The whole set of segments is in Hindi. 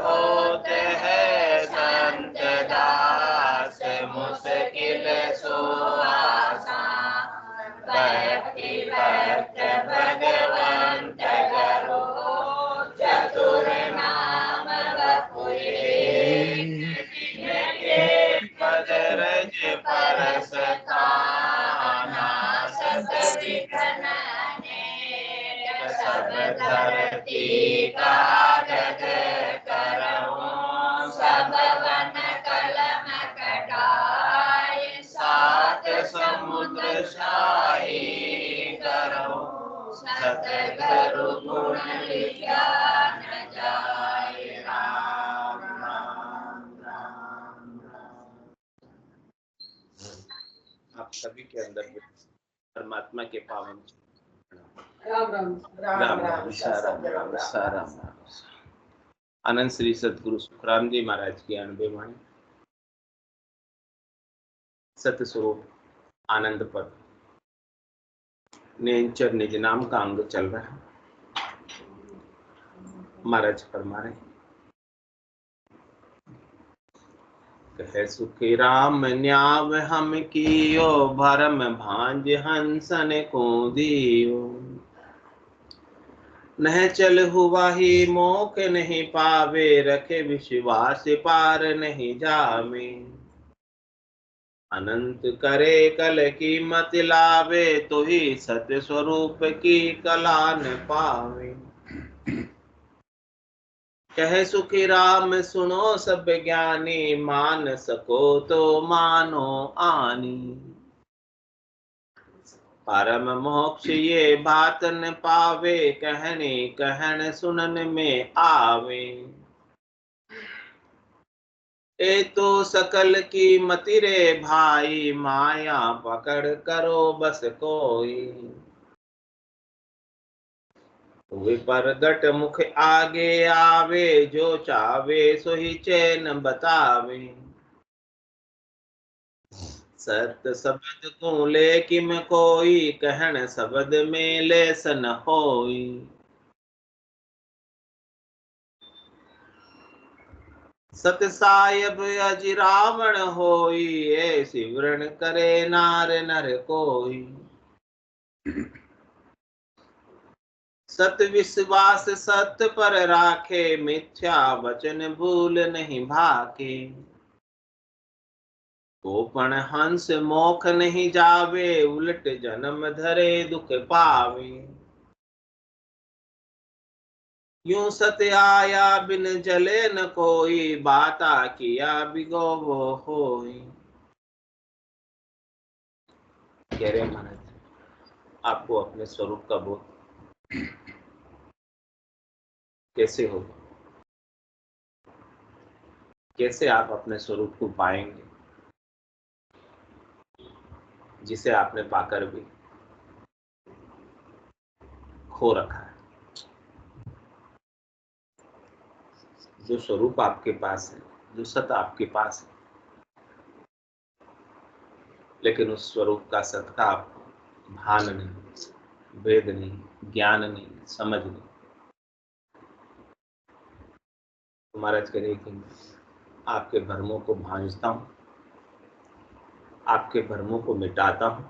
होते हैं संत दास, मुश्किल सुहासा। भक्ति भक्त भगवंत करो, चतुर नाम बपुए। पद रज परस थाना, सत विघ्न अनेक। सब धरती कागज करऊं, सब वन कलम कटाए। सात समुद्र शाही करऊं, सतगुरु गुण ज्ञान जाय। राम राम राम राम। आप सभी के अंदर परमात्मा के पावन राम राम राम राम राम राम राम। अनंत श्री सतगुरु सुखराम जी महाराज की 90 वाणी। सत्य स्वरूप आनंद पद नेंचर निज नाम का अंग चल रहा है। महाराज फरमा रहे, कहे सुखी राम न्याव हम कियो, भरम भांज हंसन को दियो। नह चल हुआ ही मोख नहीं पावे, रखे विश्वास पार नहीं जावे। अनंत करे कल की मत लावे, तो ही सत्य स्वरूप की कला न पावे। कहे सुखी राम सुनो सब ज्ञानी, मान सको तो मानो आनी। परम मोक्ष ये बात न पावे, कहने कहन सुनन में आवे। ए तो सकल की मति रे भाई, माया पकड़ करो बस कोई। विपरगट मुख आगे आवे, जो चावे सो ही चैन बतावे। सत शब्द को ले किम कोई, कहन शब्द में लेसन होई। सत सायब अजि रावण होई, ऐसी व्रण करे नार नर कोई। सत विश्वास सत्य पर राखे, मिथ्या वचन भूल नहीं भाके। गोपन हंस मोख नहीं जावे, उलट जन्म धरे दुख पावे। यूं सत्य आया बिन जले न कोई, बाता किया बिगो वो होई। कह रहे महाराज, आपको अपने स्वरूप का बोध कैसे होगा, कैसे आप अपने स्वरूप को पाएंगे, जिसे आपने पाकर भी खो रखा है। जो स्वरूप आपके पास है, जो सत आपके पास है, लेकिन उस स्वरूप का सत का आपको भान नहीं, वेद नहीं, ज्ञान नहीं, समझ नहीं। तो महाराज कह रहे कि आपके भ्रमों को भांजता हूं, आपके भ्रमों को मिटाता हूं,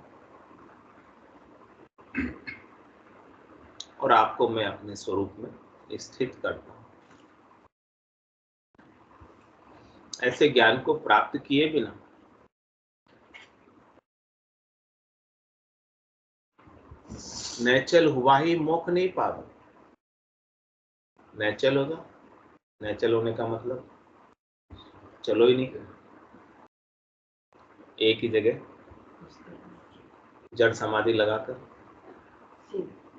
और आपको मैं अपने स्वरूप में स्थित करता हूं। ऐसे ज्ञान को प्राप्त किए बिना नैचल हुआ ही मोक्ष नहीं पावे। नैचल होगा, नैचल होने का मतलब चलो ही नहीं, एक ही जगह जड़ समाधि लगाकर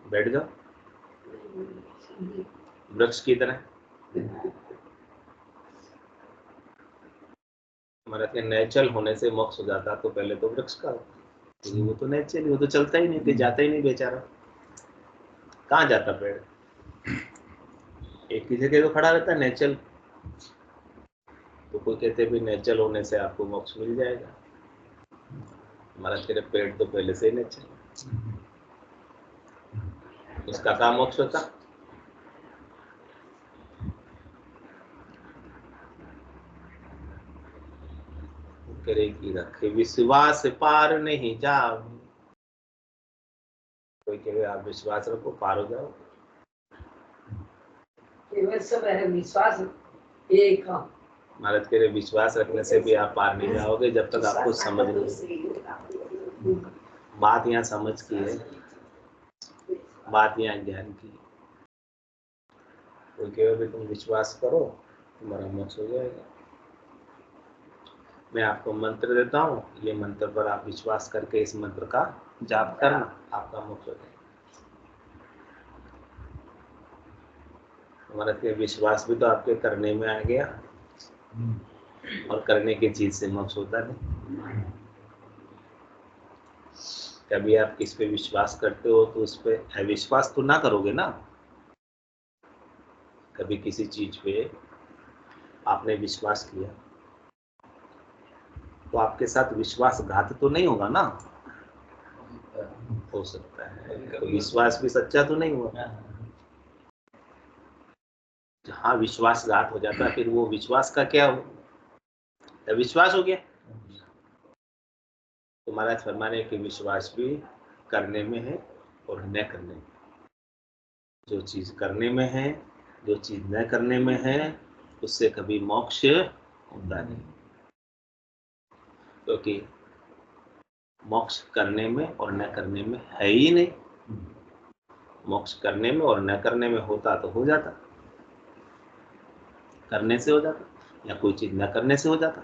बैठ जाओ वृक्ष की तरह। हमारा के नैचल होने से मोक्ष हो जाता तो पहले तो वृक्ष का होता, वो तो नैचल, वो तो चलता ही नहीं, कि जाता ही नहीं बेचारा, कहाँ जाता पेड़, एक ही जगह तो खड़ा रहता नैचल। तो कोई कहते भी नैचल होने से आपको मोक्ष मिल जाएगा। हमारा तेरे पेड़ तो पहले से ही नैचल, उसका काम मोक्ष होता। करे की रखे विश्वास पार नहीं जाओ। कोई कहे आप विश्वास रखो पार हो जाओ। सब है विश्वास एक। महाराज कह रहे विश्वास रखने से भी आप पार नहीं जाओगे जब तक आपको समझ नहीं। बात यहाँ समझ की है, बात यहाँ ज्ञान की। कोई कहे भी तुम विश्वास करो तुम्हारा मोक्ष हो जाएगा। मैं आपको मंत्र देता हूँ, ये मंत्र पर आप विश्वास करके इस मंत्र का जाप करना, आपका मोक्ष हो जाएगा। हमारा के विश्वास भी तो आपके करने में आ गया, और करने की चीज से मोक्ष होता नहीं। कभी आप किस पे विश्वास करते हो तो उस पे अविश्वास तो ना करोगे ना। कभी किसी चीज पे आपने विश्वास किया तो आपके साथ विश्वासघात तो नहीं होगा ना। हो सकता है तो विश्वास भी सच्चा तो नहीं हुआ। जहाँ विश्वासघात हो जाता है फिर वो विश्वास का क्या हो, विश्वास हो गया। तो महाराज फरमाने कि विश्वास भी करने में है और न करने में। जो चीज करने में है, जो चीज न करने में है, उससे कभी मोक्ष होता नहीं। क्योंकि मोक्ष करने में और न करने में है ही नहीं। मोक्ष करने में और न करने में होता तो हो जाता, करने से हो जाता, या कोई चीज न करने से हो जाता।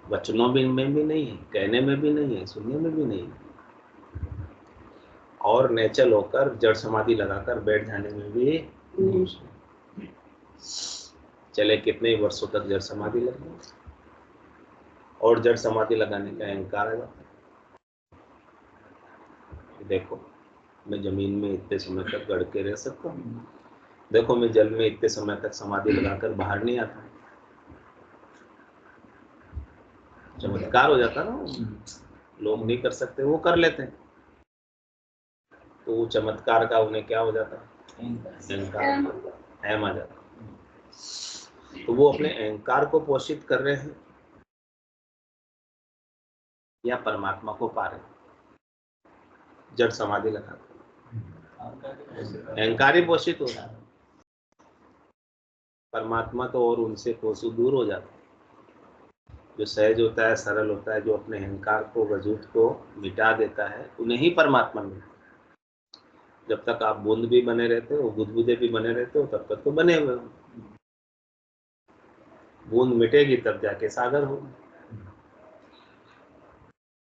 वचनों में भी नहीं है, कहने में भी नहीं है, सुनने में भी नहीं है, और नेचल होकर जड़ समाधि लगाकर बैठ जाने में भी नहीं। चले कितने वर्षों तक जड़ समाधि लग गई, और जड़ समाधि लगाने का अहंकार आ जाता है। देखो मैं जमीन में इतने समय तक गड़ के रह सकता हूँ, देखो मैं जल में इतने समय तक समाधि लगाकर बाहर नहीं आता। चमत्कार हो जाता ना, लोग नहीं कर सकते वो कर लेते हैं, तो वो चमत्कार का उन्हें क्या हो जाता, अहम आ जाता। तो वो अपने अहंकार को पोषित कर रहे हैं या परमात्मा को पा रहे हैं। जड़ समाधि लगा अहंकार ही पोषित हो रहा है, परमात्मा तो और उनसे कोसों दूर हो जाता है। जो सहज होता है, सरल होता है, जो अपने अहंकार को, वजूद को मिटा देता है, उन्हें ही परमात्मा मिलता है। जब तक आप बूंद भी बने रहते हो, बुदबुदे भी बने रहते हो, तब तक तो बने हुए हो। बूंद मिटेगी तब जाके सागर होगा,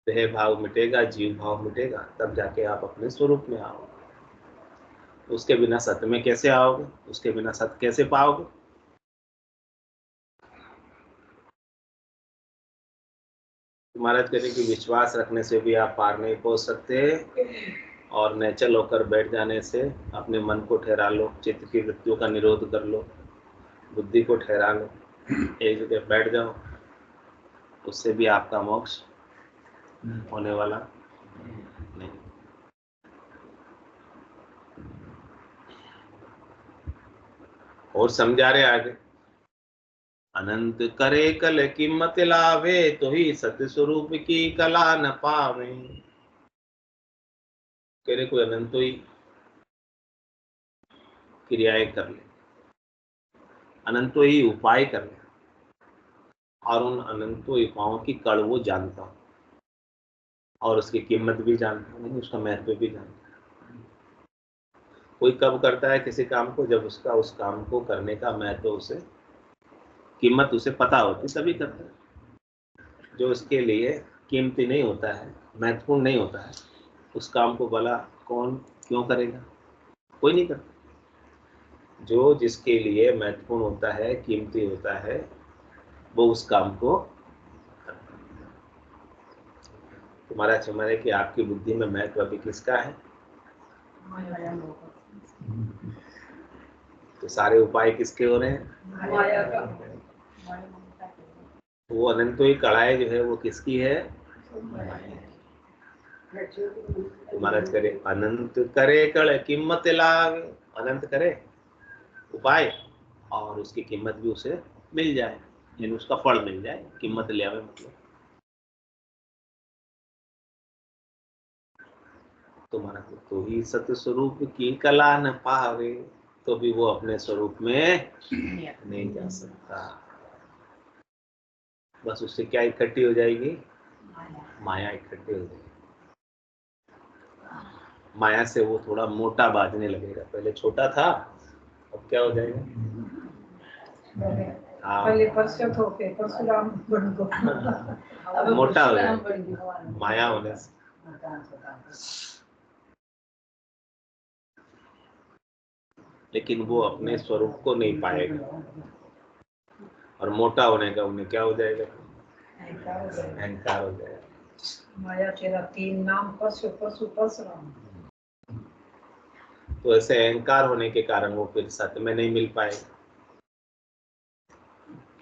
देह भाव मिटेगा, जीव भाव मिटेगा, तब जाके आप अपने स्वरूप में आओगे। उसके बिना सत्य में कैसे आओगे, उसके बिना सत्य कैसे पाओगे। महाराज कहते कि विश्वास रखने से भी आप पार नहीं पहुंच सकते, और नेचल होकर बैठ जाने से अपने मन को ठहरा लो, चित्त की वृत्तियों का निरोध कर लो, बुद्धि को ठहरा लो, एक जगह बैठ जाओ, उससे भी आपका मोक्ष होने वाला नहीं। और समझा रहे आगे, अनंत करे कल कीमत लावे, तो ही सत्य स्वरूप की कला न पावे। कह रहे कोई अनंत ही क्रियाएं कर ले, अनंतो ही उपाय कर ले, और उन अनंतो उपायों की कड़ वो जानता हो, और उसकी कीमत भी जानता है, नहीं उसका महत्व भी जानता है। कोई कब करता है किसी काम को, जब उसका उस काम को करने का महत्व, उसे कीमत उसे पता होती तभी करता है। जो उसके लिए कीमती नहीं होता है, महत्वपूर्ण नहीं होता है, उस काम को भला कौन क्यों करेगा, कोई नहीं करता। जो जिसके लिए महत्वपूर्ण होता है, कीमती होता है, वो उस काम को करता है। तुम्हारा चमरे कि आपकी बुद्धि में महत्व अभी किसका है, तो सारे उपाय किसके हो रहे हैं, वो अनंत ही कड़ाई जो है वो किसकी है, महाराज करे अनंत करे कड़ कीमत लागे, अनंत करे उपाय और उसकी कीमत भी उसे मिल जाए, यानी उसका फल मिल जाए, कीमत ले आवे मतलब। तुम्हारा तो ही सत्य स्वरूप की कला न पावे, तो भी वो अपने स्वरूप में नहीं जा सकता। बस उससे क्या इकट्ठी हो जाएगी? माया इकट्ठी हो जाएगी। माया से वो थोड़ा मोटा बाजने लगेगा, पहले छोटा था, अब क्या हो जाएगा? पहले परसों तो के परशुराम बन गो, अब मोटा हो परशुराम जाएगा बन गयो। माया होने से। लेकिन वो अपने स्वरूप को नहीं पाएगा, और मोटा होने का उन्हें क्या हो जाएगा? अहंकार हो जाएगा। माया तेरा 3 नाम, परशु परशु परशुराम। तो ऐसे अहंकार होने के कारण वो फिर सत्य में नहीं मिल पाएगा।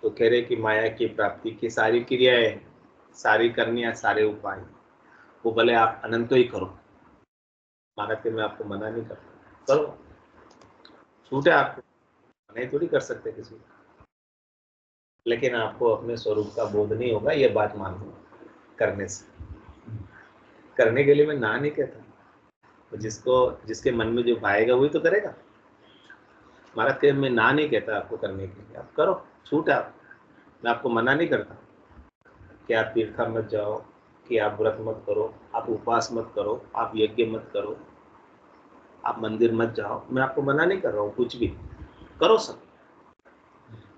तो कह रहे कि माया की प्राप्ति की सारी क्रियाएं, सारी करनियां, सारे उपाय, वो भले आप अनंत ही करो, महाराज मैं आपको मना नहीं करता, करो, छूट है आपको, नहीं थोड़ी कर सकते किसी को। लेकिन आपको अपने स्वरूप का बोध नहीं होगा, ये बात मान लो। करने से, करने के लिए मैं ना नहीं कहता, तो जिसके मन में जो भाएगा वही तो करेगा। महाराज के मैं ना नहीं कहता आपको करने के लिए, आप करो, छूट है आप, मैं आपको मना नहीं करता कि आप तीर्थ मत जाओ, कि आप व्रत मत करो, आप उपवास मत करो, आप यज्ञ मत करो, आप मंदिर मत जाओ, मैं आपको मना नहीं कर रहा हूँ, कुछ भी करो सब,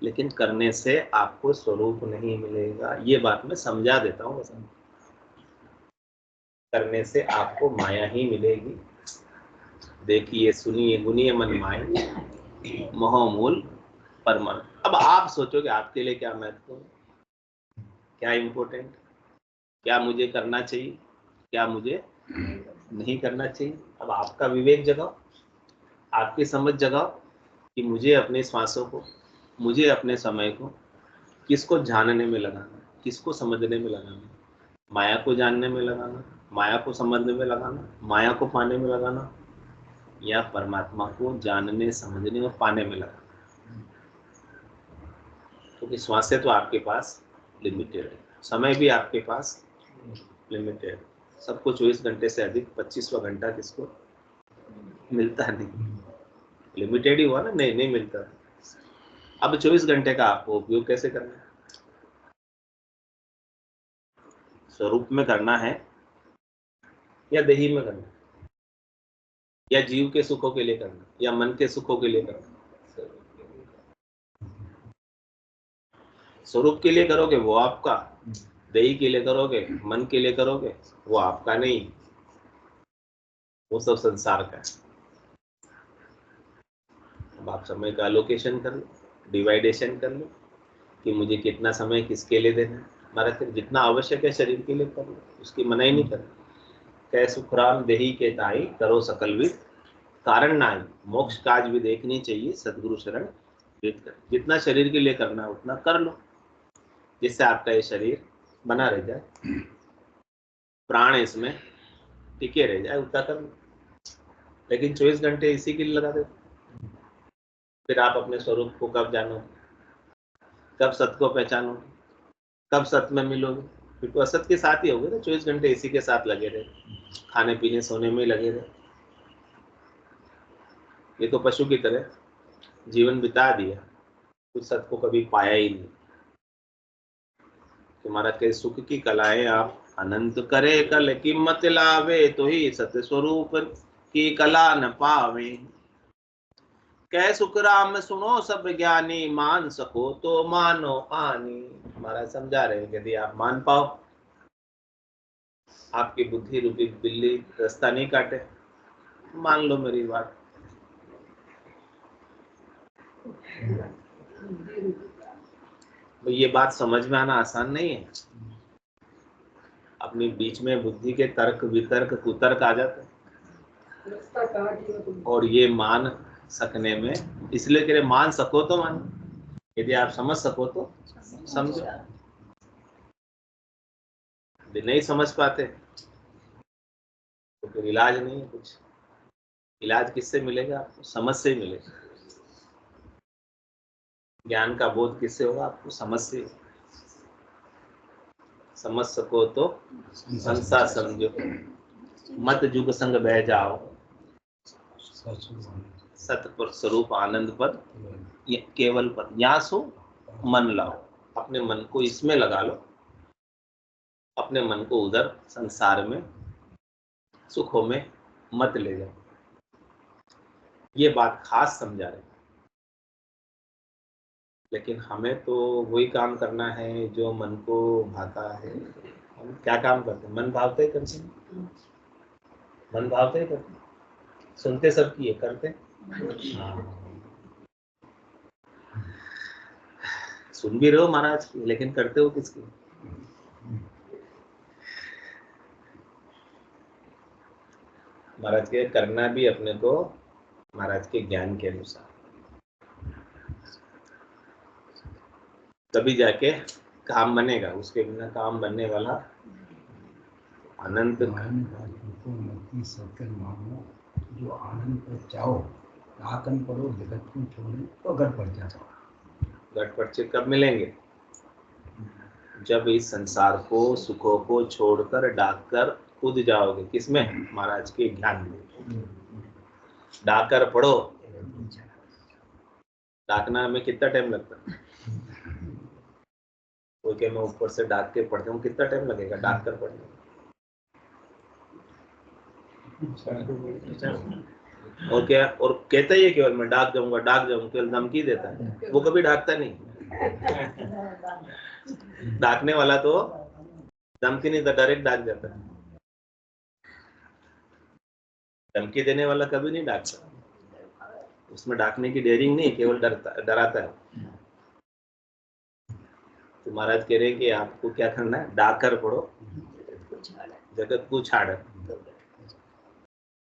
लेकिन करने से आपको स्वरूप नहीं मिलेगा, ये बात मैं समझा देता हूँ बस। करने से आपको माया ही मिलेगी। देखिए सुनिए गुनिए मन माए, मोह मूल परमन। अब आप सोचोगे आपके लिए क्या महत्वपूर्ण, क्या इम्पोर्टेंट, क्या मुझे करना चाहिए, क्या मुझे नहीं करना चाहिए। अब आपका विवेक जगाओ, आपकी समझ जगाओ कि मुझे अपने श्वासों को, मुझे अपने समय को किसको जानने में लगाना, किसको समझने में लगाना, माया को जानने में लगाना, माया को समझने में लगाना, माया को पाने में लगाना, या परमात्मा को जानने, समझने और पाने में लगाना। क्योंकि श्वासें तो आपके पास लिमिटेड है, समय भी आपके पास लिमिटेड है। सबको 24 घंटे से अधिक 25वां घंटा किसको मिलता नहीं, लिमिटेड ही हुआ ना, नहीं मिलता। अब 24 घंटे का आपको उपयोग कैसे करना है? स्वरूप में करना है या देही में करना है, या जीव के सुखों के लिए करना, या मन के सुखों के लिए करना? स्वरूप के लिए करोगे वो आपका, देही के लिए करोगे, मन के लिए करोगे वो आपका नहीं, वो सब संसार का है। अब आप समय का एलोकेशन कर लो, डिवाइडेशन कर लो कि मुझे कितना समय किसके लिए देना है। हमारा फिर जितना आवश्यक है शरीर के लिए कर लो, उसकी मनाही नहीं कर। कै सुखराम देही के ताई करो सकल विद कारण नाई, मोक्ष काज भी देखनी चाहिए सदगुरु शरण वेद कर। जितना शरीर के लिए करना है उतना कर लो, जिससे आपका ये शरीर बना रह जाए, प्राण इसमें टिके रह जाए, उतना कर लो। लेकिन 24 घंटे इसी के लिए लगा दो, फिर आप अपने स्वरूप को कब जानो, कब सत्य को पहचानो, कब सत्य में मिलोगे? फिर तो असत के साथ ही होगे ना, 24 घंटे इसी के साथ लगे रहे, खाने पीने सोने में लगे रहे। ये तो पशु की तरह जीवन बिता दिया, कुछ सत्य को कभी पाया ही नहीं। तुम्हारा के सुख की कलाएं आप अनंत करे कल कीमत लावे, तो ही सत्य स्वरूप की कला न पावे। कह सुख राम सुनो सब ज्ञानी, मान सको तो मानो आनी। हमारा समझा रहे हैं, यदि आप मान पाओ, आपकी बुद्धि रूपी बिल्ली रास्ता नहीं काटे, मान लो मेरी बात। तो ये बात समझ में आना आसान नहीं है। अपनी बीच में बुद्धि के तर्क वितर्क कुतर्क आ जाते हैं, और ये मान सकने में, इसलिए कह रहे मान सको तो मान, यदि आप समझ सको तो समझो, यदि नहीं समझ पाते तो फिर इलाज नहीं है कुछ। इलाज किससे मिलेगा आपको? समझ से ही मिलेगा। ज्ञान का बोध किससे होगा? आपको समझ से। समझ सको तो संसार समझो, मत जुग संग बह जाओ, सतपुर स्वरूप आनंद पद केवल पद। यहाँ सो मन लाओ, अपने मन को इसमें लगा लो, अपने मन को उधर संसार में सुखों में मत ले जाओ। ये बात खास समझा रहे। लेकिन हमें तो वही काम करना है जो मन को भाता है। हम क्या काम करते हैं? मन भावते ही करते हैं, मन भावते ही करते हैं, सुनते सबकी है, करते हाँ। सुन भी रहे हो महाराज की, लेकिन करते हो किसकी? महाराज के करना भी अपने को महाराज के ज्ञान के अनुसार, तभी जाके काम बनेगा। उसके बिना काम बनने वाला अनंत। जो आनंद को चाहो, आकन करो, जगत को छोड़ो तो गढ़ पड़ जाओ। गढ़ पर्चे कब मिलेंगे? जब इस संसार को, सुखों को छोड़कर डाककर कूद जाओगे। किसमें? महाराज के ज्ञान में। डाककर पढ़ो। डाकना में कितना टाइम लगता है? कोई के मैं ऊपर से डाक के पढ़ता हूँ, कितना टाइम लगेगा डाक कर पढ़ने में? और क्या? और कहता ही है केवल मैं डाक जाऊंगा, डाक जाऊंगा, केवल धमकी देता है। वो कभी डाकता नहीं। डाकने वाला तो धमकी नहीं, तो डायरेक्ट डाक जाता है। धमकी देने वाला कभी नहीं डाकता। उसमें डाकने की डेयरिंग नहीं, केवल डराता है। तो महाराज कह रहे हैं कि आपको क्या करना है? डाक कर पढ़ो, जगत को छाड़,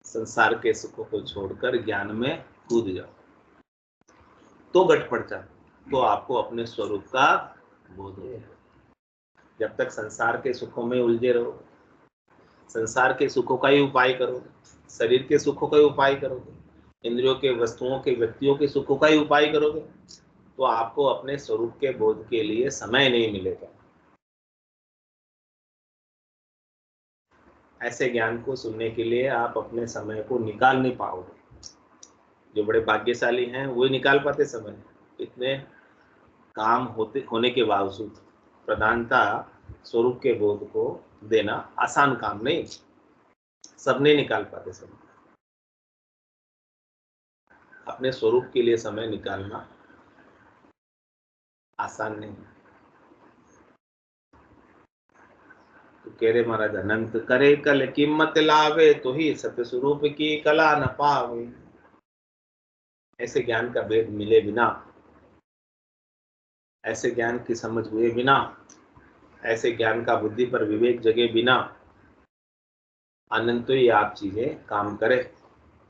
संसार के सुखों को छोड़कर ज्ञान में कूद जाओ, तो गट पड़ता। तो आपको अपने स्वरूप का बोध हो जाए। जब तक संसार के सुखों में उलझे रहो, संसार के सुखों का ही उपाय करोगे, शरीर के सुखों का ही उपाय करोगे, इंद्रियों के, वस्तुओं के, व्यक्तियों के सुखों का ही उपाय करोगे, तो आपको अपने स्वरूप के बोध के लिए समय नहीं मिलेगा। ऐसे ज्ञान को सुनने के लिए आप अपने समय को निकाल नहीं पाओगे। जो बड़े भाग्यशाली हैं वो ही निकाल पाते समय। इतने काम होने के बावजूद प्रधानता स्वरूप के बोध को देना आसान काम नहीं, सब नहीं निकाल पाते समय। अपने स्वरूप के लिए समय निकालना आसान नहीं। तो कह रहे महाराज, अनंत करे कल कीमत लावे, तो ही सत्य स्वरूप की कला न पावे। ऐसे ज्ञान का भेद मिले बिना, ऐसे ज्ञान की समझ हुए बिना, ऐसे ज्ञान का बुद्धि पर विवेक जगे बिना, आनंद तो ही आप चीजें काम करे,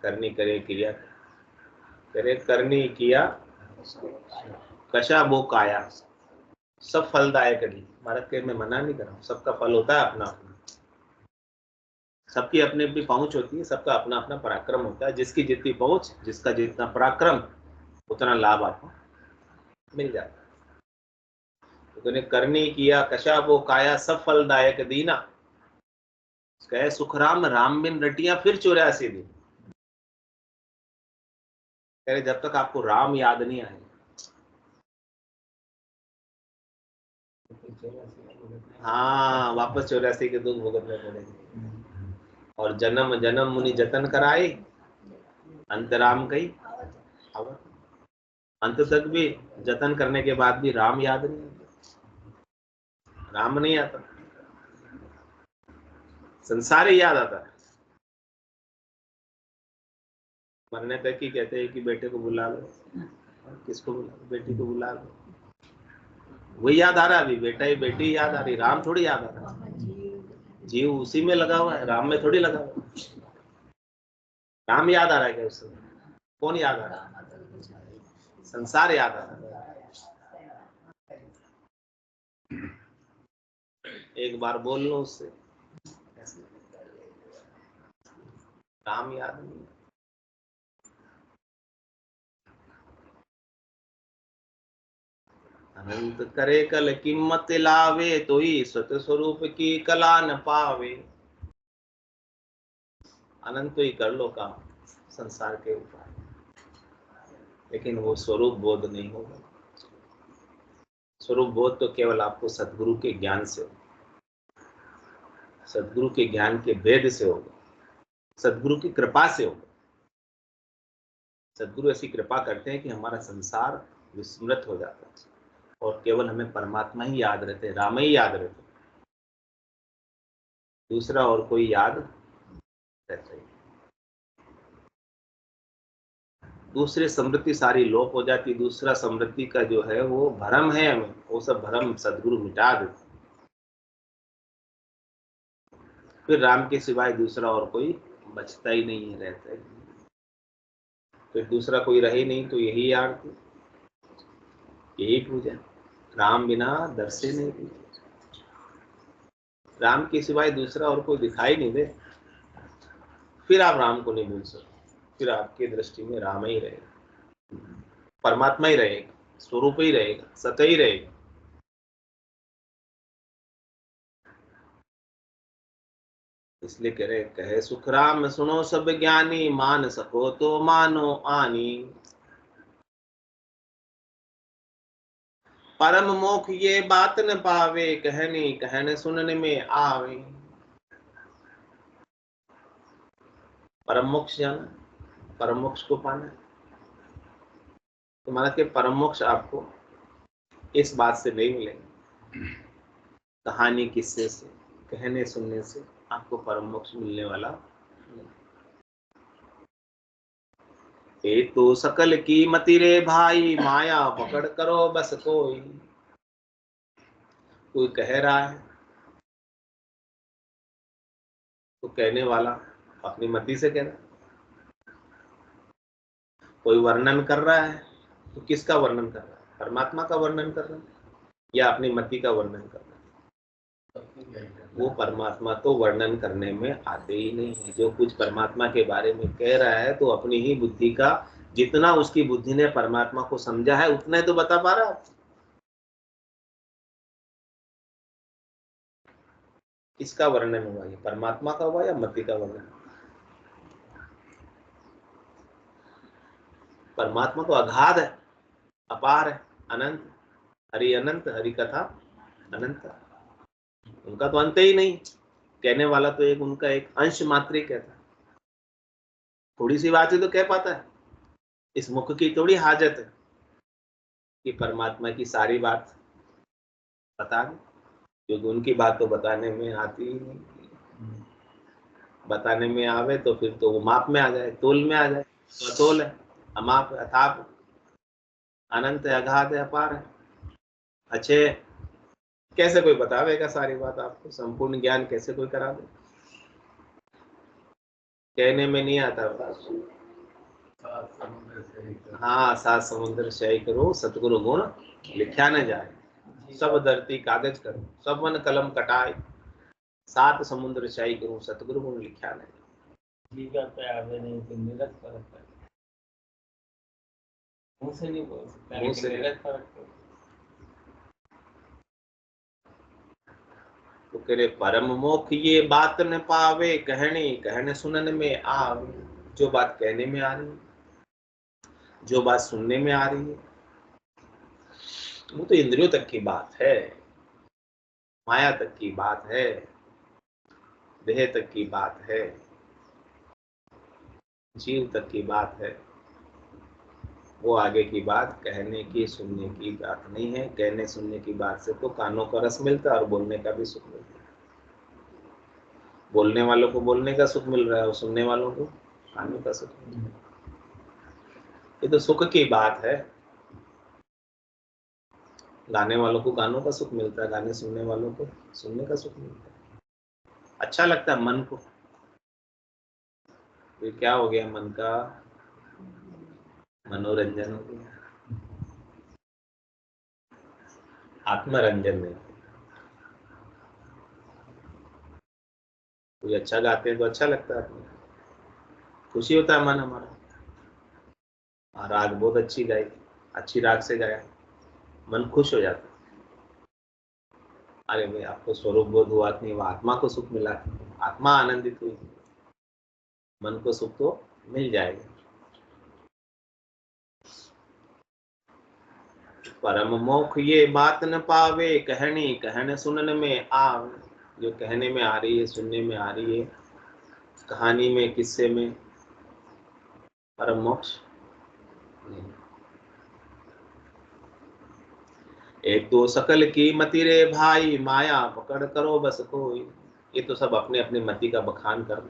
करनी करे क्रिया करे, करनी किया कशा वो काया, सब फलदायक नहीं। भारत के मैं मना नहीं कर रहा हूँ, सबका फल होता है अपना अपना, सबकी अपनी अपनी पहुंच होती है, सबका अपना अपना पराक्रम होता है। जिसकी जितनी पहुंच, जिसका जितना पराक्रम, उतना लाभ आपको मिल जाता है। तो तूने करनी किया कशा वो काया, सब फलदायक दीना, कहे सुखराम राम बिन रटिया फिर 84 दिन। कह रहे जब तक आपको राम याद नहीं आए, हाँ, वापस 84 के दुख भुगतने पड़ेंगे। और जन्म जन्म मुनि जतन कराए, अंतराम कही आवत। अंत तक भी जतन करने के बाद भी राम याद नहीं आता, राम नहीं आता, संसार ही याद आता है। मरने तक ही कहते हैं कि बेटे को बुला लो, किसको बुला लो? बेटी को बुला लो। वही याद आ रहा है अभी, बेटा ही बेटी याद आ रही, राम थोड़ी याद आ रहा है। जीव उसी में लगा हुआ है, राम में थोड़ी लगा हुआ है। राम याद आ रहा है क्या उससे? कौन याद आ रहा है? संसार याद आ रहा है। एक बार बोल लो उससे, राम याद नहीं। अनंत करे कल कीमत लावे, तो ही स्वत स्वरूप की कला न पावे। अनंत ही कर लो काम संसार के ऊपर, लेकिन वो स्वरूप बोध नहीं होगा। स्वरूप बोध तो केवल आपको सदगुरु के ज्ञान से होगा, सदगुरु के ज्ञान के भेद से होगा, सदगुरु की कृपा से होगा। सदगुरु ऐसी कृपा करते हैं कि हमारा संसार विस्मृत हो जाता है और केवल हमें परमात्मा ही याद रहते, राम ही याद रहते, दूसरा और कोई याद रहता ही। दूसरी समृद्धि सारी लोप हो जाती, दूसरा समृद्धि का जो है वो भ्रम है हमें, वो सब भ्रम सदगुरु मिटा देते। फिर राम के सिवाय दूसरा और कोई बचता ही नहीं है, रहता है। फिर दूसरा कोई रहे नहीं तो यही आरती, यही पूजा। राम बिना दर्शे नहीं पूजा। राम के सिवाय दूसरा और कोई दिखाई नहीं दे, फिर आप राम को नहीं भूल सकते। फिर आपकी दृष्टि में राम ही रहेगा, परमात्मा ही रहेगा, स्वरूप ही रहेगा, सत्य ही रहेगा। इसलिए कह रहे, कहे सुख राम सुनो सब ज्ञानी, मान सको तो मानो आनी। परम मोक्ष ये बात न पावे, कहने कहने सुनने में आवे। परम मोक्ष जाना, परम मोक्ष को पाना है। तो माना कि परम मोक्ष आपको इस बात से नहीं मिलेगा, कहानी किस्से से, कहने सुनने से आपको परम मोक्ष मिलने वाला नहीं। ये तो सकल की मति रे भाई, माया पकड़ करो बस कोई। कोई कह रहा है तो कहने वाला अपनी मति से कह रहा है, कोई वर्णन कर रहा है तो किसका वर्णन कर रहा है? परमात्मा का वर्णन कर रहा है या अपनी मति का वर्णन कर रहा है? वो परमात्मा तो वर्णन करने में आते ही नहीं है। जो कुछ परमात्मा के बारे में कह रहा है तो अपनी ही बुद्धि का, जितना उसकी बुद्धि ने परमात्मा को समझा है उतना ही तो बता पा रहा है। किसका वर्णन हुआ? ये परमात्मा का हुआ या मति का वर्णन? परमात्मा तो अगाध है, अपार है, अनंत। हरि अनंत, हरि कथा अनंत, उनका तो अंत ही नहीं। कहने वाला तो एक उनका एक अंश मात्र ही कहता है, थोड़ी सी बात ही तो कह पाता है। इस मुख की थोड़ी हाजत है कि परमात्मा की सारी बात बता दे, क्योंकि उनकी बात तो बताने में आती ही नहीं। बताने में आवे तो फिर तो वो माप में आ जाए, तोल में आ जाए। तो तोल है, अमाप, अथाप, अनंत है, अगाध है, अपार है। अच्छे कैसे कोई बतावेगा सारी बात आपको? संपूर्ण ज्ञान कैसे कोई करा दे? कहने में नहीं आता। हाँ, सात समुद्र सही करो, सतगुरु गुण लिखा न जाए। सब धरती कागज करो, सब मन कलम कटाए, सात समुद्र सही करो, सतगुरु गुण लिखा न जाए। जीवा पे आवे नहीं तो निरत फर्क है। मुंह से नहीं बोल सकता, मुंह से लेकिन निरत फर्क है। तो कह रहे परम मोक्ष ये बात न पावे, कहने कहने सुनने में आवे। जो बात कहने में आ रही है, जो बात सुनने में आ रही है, वो तो इंद्रियों तक की बात है, माया तक की बात है, देह तक की बात है, जीव तक की बात है। वो आगे की बात कहने की, सुनने की बात नहीं है। कहने सुनने की बात से तो कानों का रस मिलता है और बोलने का भी सुख मिलता है। बोलने वालों को बोलने का सुख मिल रहा है और सुनने वालों को कानों का सुख मिल रहा है। ये तो सुख की बात है। गाने वालों को गानों का सुख मिलता है, गाने सुनने वालों को सुनने का सुख मिलता है। अच्छा लगता है मन को। फिर क्या हो गया? मन का मनोरंजन हो गया, आत्मरंजन नहीं। कोई अच्छा गाते हैं तो अच्छा लगता है, खुशी होता है मन हमारा। राग बहुत अच्छी गाई, अच्छी राग से गाया, मन खुश हो जाता है। अरे भाई आपको स्वरूप बोध हुआ कि नहीं, वो आत्मा को सुख मिला, आत्मा आनंदित हुई, मन को सुख तो मिल जाएगा। परम मोख ये बात न पावे, कहनी कहन सुनन में आवे। जो कहने में आ रही है, सुनने में आ रही है, कहानी में, किस्से में, परम मोक्ष नहीं। एक दो सकल की मति रे भाई, माया पकड़ करो बस कोई। ये तो सब अपने अपने मति का बखान कर,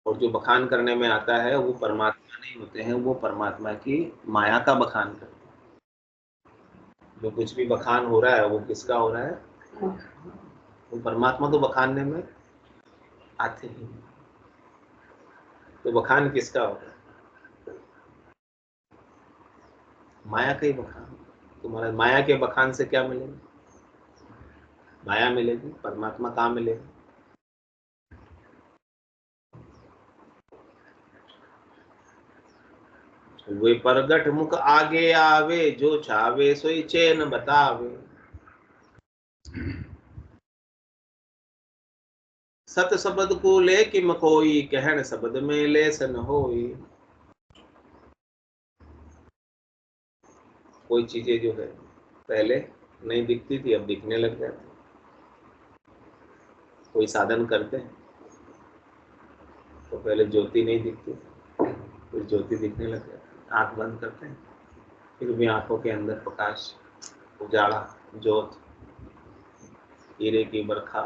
और जो बखान करने में आता है वो परमात्मा नहीं होते हैं, वो परमात्मा की माया का बखान करते हैं। जो कुछ भी बखान हो रहा है वो किसका हो रहा है? वो परमात्मा तो बखानने में आते ही, तो बखान किसका हो रहा है? माया का ही बखान। तुम्हारा माया के बखान से क्या मिलेगा? माया मिलेगी, परमात्मा कहाँ मिलेगा? वे परगट मुख आगे आवे, जो छावे सोई चैन बतावे। सत शब्द को ले किम कोई, कहन शब्द में लेस न होई। कोई चीजें जो है पहले नहीं दिखती थी, अब दिखने लग जाती। कोई साधन करते हैं तो पहले ज्योति नहीं दिखती, फिर ज्योति दिखने लग जाती। आंख बंद करते हैं, फिर भी आंखों के अंदर प्रकाश, उजाला, ज्योत, हीरे की बरखा,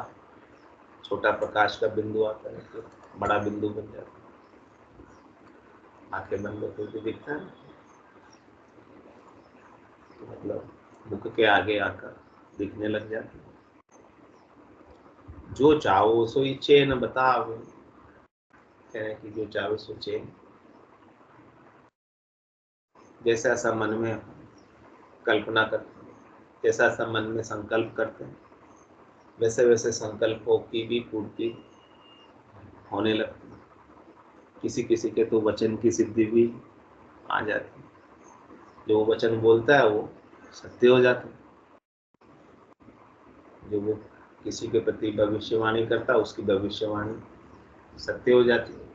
छोटा प्रकाश का बिंदु आता है तो बड़ा बिंदु बन जाता है। आंखें बंद होकर जो दिखता है तो मतलब मुख के आगे आकर दिखने लग जाती है। जो चाहो सोई चैन बतावे, कह रहे कि जो चाहो सो चैन। जैसा ऐसा मन में कल्पना करते हैं, जैसा ऐसा मन में संकल्प करते हैं, वैसे वैसे संकल्पों की भी पूर्ति होने लगती है। किसी किसी के तो वचन की सिद्धि भी आ जाती है। जो वचन बोलता है वो सत्य हो जाता है। जो वो किसी के प्रति भविष्यवाणी करता है, उसकी भविष्यवाणी सत्य हो जाती है।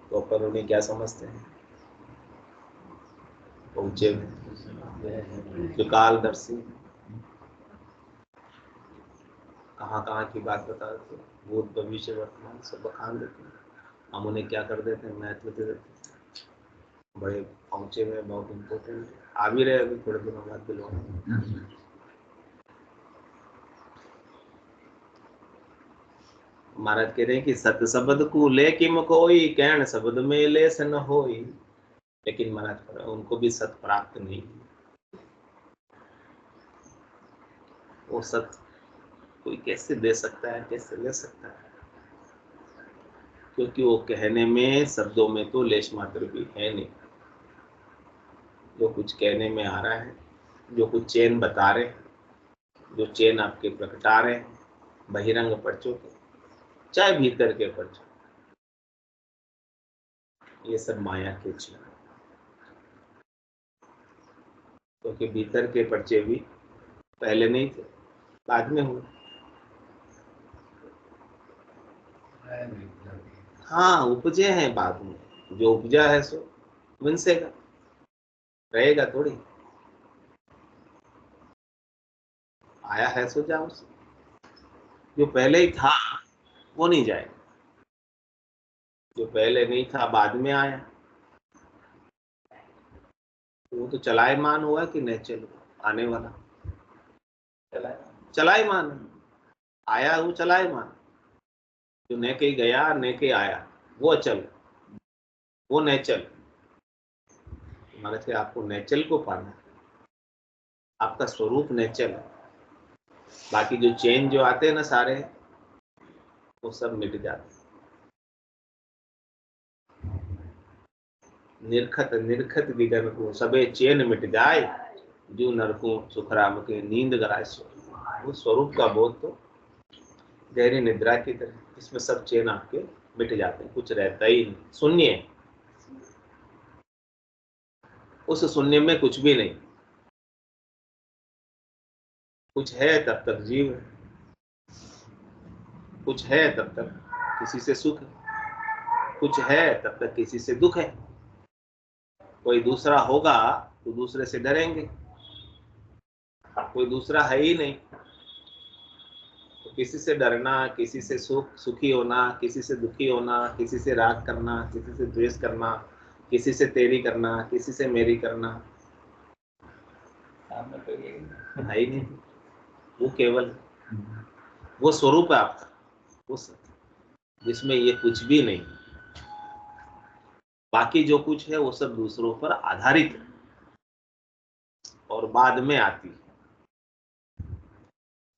तो अपन उन्हें क्या समझते हैं? पहुंचे जो कालदर्शी, कहाँ कहाँ की बात बता देते हैं, भूत भविष्य वर्तमान सब बखान देते हैं। हम उन्हें क्या कर देते हैं? महत्व दे देते हैं। बड़े पहुंचे हुए, बहुत इम्पोर्टेंट आ भी रहे, अभी थोड़े दिनों बाद बिलोंग। महाराज कह रहे हैं कि सत्य शब्द को ले किम कोई, कहन शब्द में लेस न होई। लेकिन महाराज उनको भी सत्य प्राप्त नहीं। वो सत्य कोई कैसे दे सकता है, कैसे ले सकता है? क्योंकि वो कहने में, शब्दों में तो लेश मात्र भी है नहीं। जो कुछ कहने में आ रहा है, जो कुछ चैन बता रहे, जो चैन आपके प्रकटा रहे, बहिरंग पर्चों के, चाहे भीतर के पर्चों, ये सब माया के चैन। क्योंकि भीतर के पर्चे भी पहले नहीं थे, बाद में हुए। हाँ, उपजे हैं बाद में। जो उपजा है सो विंसेगा, रहेगा थोड़ी। आया है सो जाओ से। जो पहले ही था वो नहीं जाएगा, जो पहले नहीं था बाद में आया वो तो चलायमान हुआ कि निश्चल हुआ? आने वाला चलायमान आया, वो चलायमान। जो न कहीं गया न कहीं आया वो अचल, वो नेचल। महाराज के आपको नेचल को पाना है, आपका स्वरूप नेचल है। बाकी जो चेंज जो आते हैं ना सारे, वो सब मिट जाते हैं। निर्खत निर्खत विगन को सबे चैन मिट जाए, जो नरकों सुखराम के नींद गराए सो। वो स्वरूप का बोध तो गहरी निद्रा की तरह, इसमें सब चैन आपके मिट जाते हैं, कुछ रहता ही नहीं, शून्य। उस शून्य में कुछ भी नहीं। कुछ है तब तक जीव है, कुछ है तब तक किसी से सुख है, कुछ है तब तक किसी से दुख है। कोई दूसरा होगा तो दूसरे से डरेंगे, कोई दूसरा है ही नहीं तो किसी से डरना, किसी से सुखी होना, किसी से दुखी होना, किसी से राग करना, किसी से द्वेष करना, किसी से तेरी करना, किसी से मेरी करना सामने तो ये है ही नहीं। वो केवल वो स्वरूप है आपका, वो सत्य जिसमें ये कुछ भी नहीं। बाकी जो कुछ है वो सब दूसरों पर आधारित है और बाद में आती है।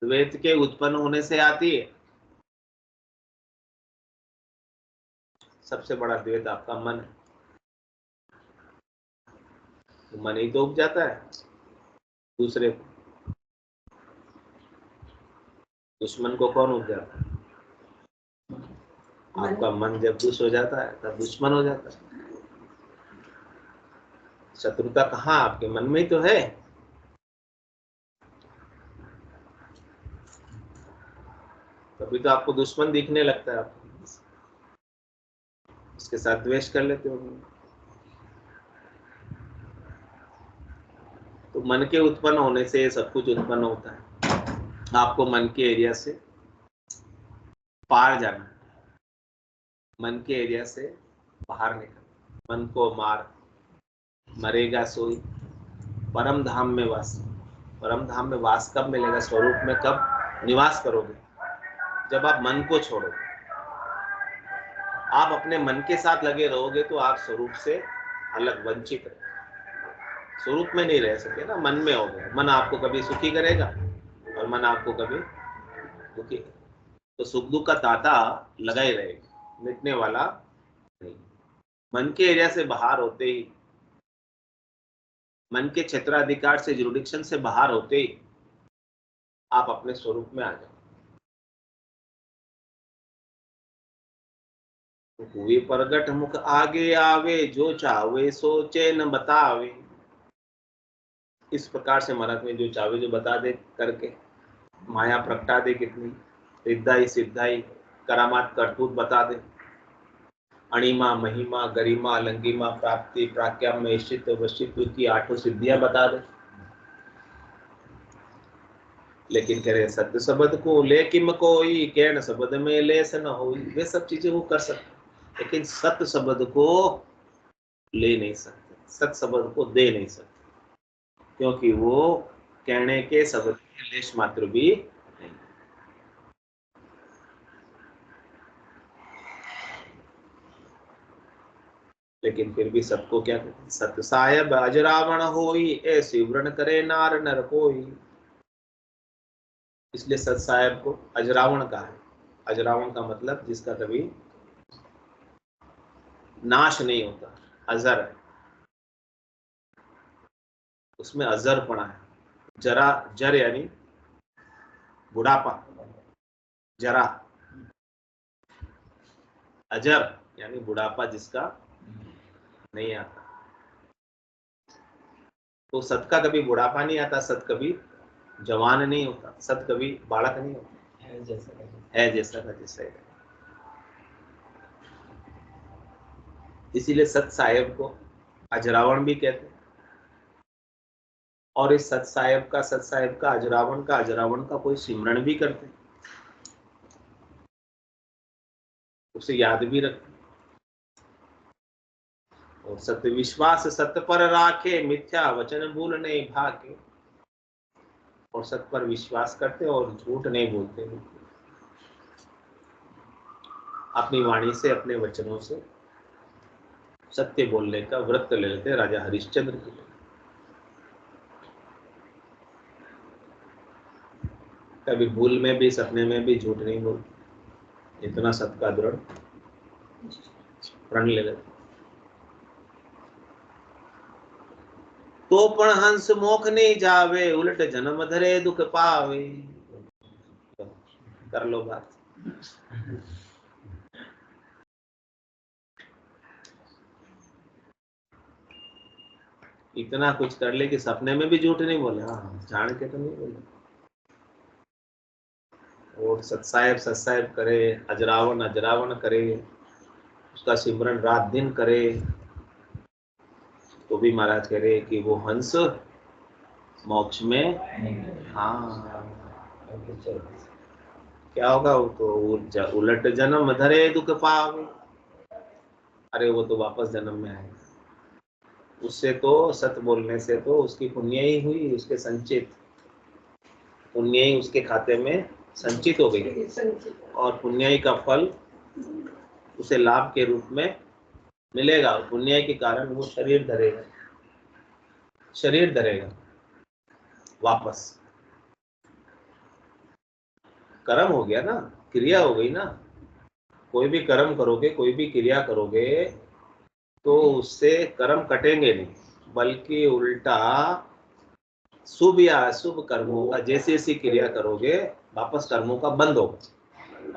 द्वैत के उत्पन्न होने से आती है। सबसे बड़ा द्वैत आपका मन है। तो मन ही तो उग जाता है दूसरे को। दुश्मन को कौन उग जाता है? आपका मन जब दुष्ट हो जाता है तब दुश्मन हो जाता है। शत्रुता कहाँ? आपके मन में ही तो है। तभी तो आपको दुश्मन दिखने लगता है, आपको उसके साथ द्वेष कर लेते हो। तो मन के उत्पन्न होने से सब कुछ उत्पन्न होता है। आपको मन के एरिया से पार जाना है, मन के एरिया से बाहर निकल। मन को मार, मरेगा सोई, परम धाम में वास। परम धाम में वास कब मिलेगा? स्वरूप में कब निवास करोगे? जब आप मन को छोड़ोगे। आप अपने मन के साथ लगे रहोगे तो आप स्वरूप से अलग, वंचित है। स्वरूप में नहीं रह सके ना, मन में हो गए। मन आपको कभी सुखी करेगा और मन आपको कभी दुखी। तो सुख दुख का ताता लगा ही रहेगा, मिटने वाला नहीं। मन के एरिया से बाहर होते ही, मन के क्षेत्राधिकार से, जुरिडिक्शन से बाहर होते ही आप अपने स्वरूप में आ जाओ। हुए प्रगट मुख आगे आवे, जो चावे सोचे न बतावे। इस प्रकार से महाराज में जो चावे जो बता दे करके माया प्रगटा दे, कितनी रिद्धाई सिद्धाई करामात करतूत बता दे। अणिमा महिमा गरिमा लंगिमा प्राप्ति प्राज्ञा में वशित्व की 8 सिद्धियां बता दे। लेकिन कह रहे सत्य शब्द को ले किम कोई, कहन शब्द में लेस न होई। वे सब चीजें वो कर सकते, लेकिन सत्य शब्द को ले नहीं सकते, सत्य शब्द को दे नहीं सकते, क्योंकि वो कहने के शब्द में लेश मात्र भी नहीं। लेकिन फिर भी सबको क्या कहते हैं? सत्य साहेब अजरावण होई, ऐसी व्रण करे नार नर कोई। इसलिए सत साहेब को अजरावण कहा है। अजरावण का मतलब जिसका कभी नाश नहीं होता, अजर है, उसमें अजर पड़ा है। जरा, जर यानी बुढ़ापा, जरा। अजर यानी बुढ़ापा जिसका नहीं आता। तो सत का कभी बुढ़ापा नहीं आता, सत कभी जवान नहीं होता, सत कभी बालक नहीं होता, है जैसा का जैसा। इसीलिए सत साहेब को अजरावण भी कहते हैं। और इस सत साहेब का अजरावण का कोई सिमरण भी करते हैं, उसे याद भी रखते। और सत्य विश्वास सत्य पर राखे, मिथ्या वचन भूल नहीं भाके। और सत्य पर विश्वास करते और झूठ नहीं बोलते। अपनी वाणी से, अपने वचनों से सत्य बोलने का व्रत ले लेते राजा हरिश्चंद्र की। कभी भूल में भी, सपने में भी झूठ नहीं बोलते। इतना सत्य का दृढ़ प्रण ले लेते। तो पण हंस मोख नहीं जावे, उलट जन्म धरे दुख पावे। कर लो बात। इतना कुछ कर ले कि सपने में भी झूठ नहीं बोले। हाँ, जान के तो नहीं बोले। वो सत्साहेब करे, अजरावन करे, उसका सिमरन रात दिन करे, तो भी महाराज कह रहे कि वो हंस मोक्ष में, हाँ क्या होगा, वो तो उलट जन्म धरे दुख पावे। अरे वो तो वापस जन्म में आए। उससे तो सत्य बोलने से तो उसकी पुण्य ही हुई, उसके संचित पुण्य ही उसके खाते में संचित हो गई, और पुण्य का फल उसे लाभ के रूप में मिलेगा। पुण्य के कारण वो शरीर धरेगा वापस। कर्म हो गया ना, क्रिया हो गई ना। कोई भी कर्म करोगे, कोई भी क्रिया करोगे, तो उससे कर्म कटेंगे नहीं, बल्कि उल्टा शुभ या अशुभ कर्मों का जैसे जैसी क्रिया करोगे, वापस कर्मों का बंद होगा।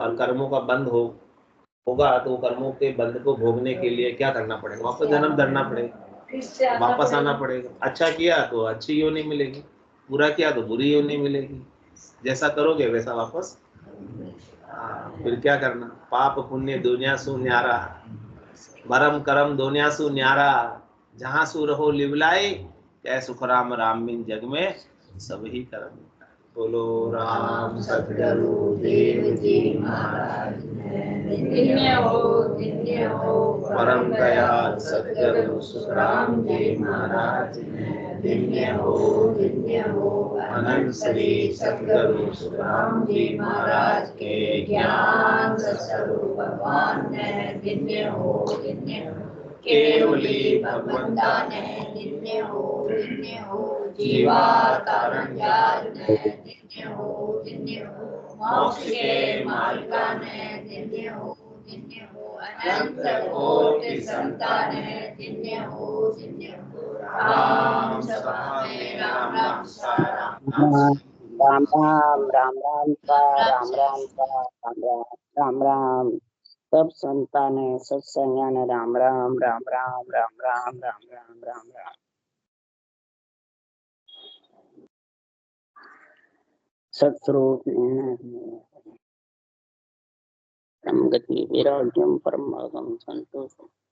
और कर्मों का बंद होगा तो कर्मों के बंद को भोगने के लिए क्या करना पड़ेगा? वापस जन्म धरना पड़ेगा, वापस आना पड़ेगा। अच्छा किया तो अच्छी योनि मिलेगी, बुरा किया तो बुरी योनि मिलेगी। जैसा करोगे वैसा वापस। फिर क्या करना? पाप पुण्य दुनिया सु न्यारा, भरम करम दुनिया सु न्यारा, जहां सु रहो लिवलाई, क्या सुख राम राम बिन जग में सब ही कर्म। बोलो राम सतगुरु देव जी महाराज, धन्य हो परम दयाल सतगुरु सुखराम जी महाराज, धन्य हो अनंत श्री सतगुरु सुखराम जी महाराज के ज्ञान स्वरूप भगवान ने धन्य हो केवली भगवंता ने धन्य हो जीवा कारण जाल ने धन्य हो मोक्ष के मालिका ने धन्य हो अनंत कोटि संतान ने धन्य हो राम सभा में राम सारा राम राम राम राम का राम राम का राम राम राम राम। सब संताने सत्संगाने राम राम राम राम राम राम राम राम राम राम। सत्स्वरूप गति विराग्यम परम संतोषम।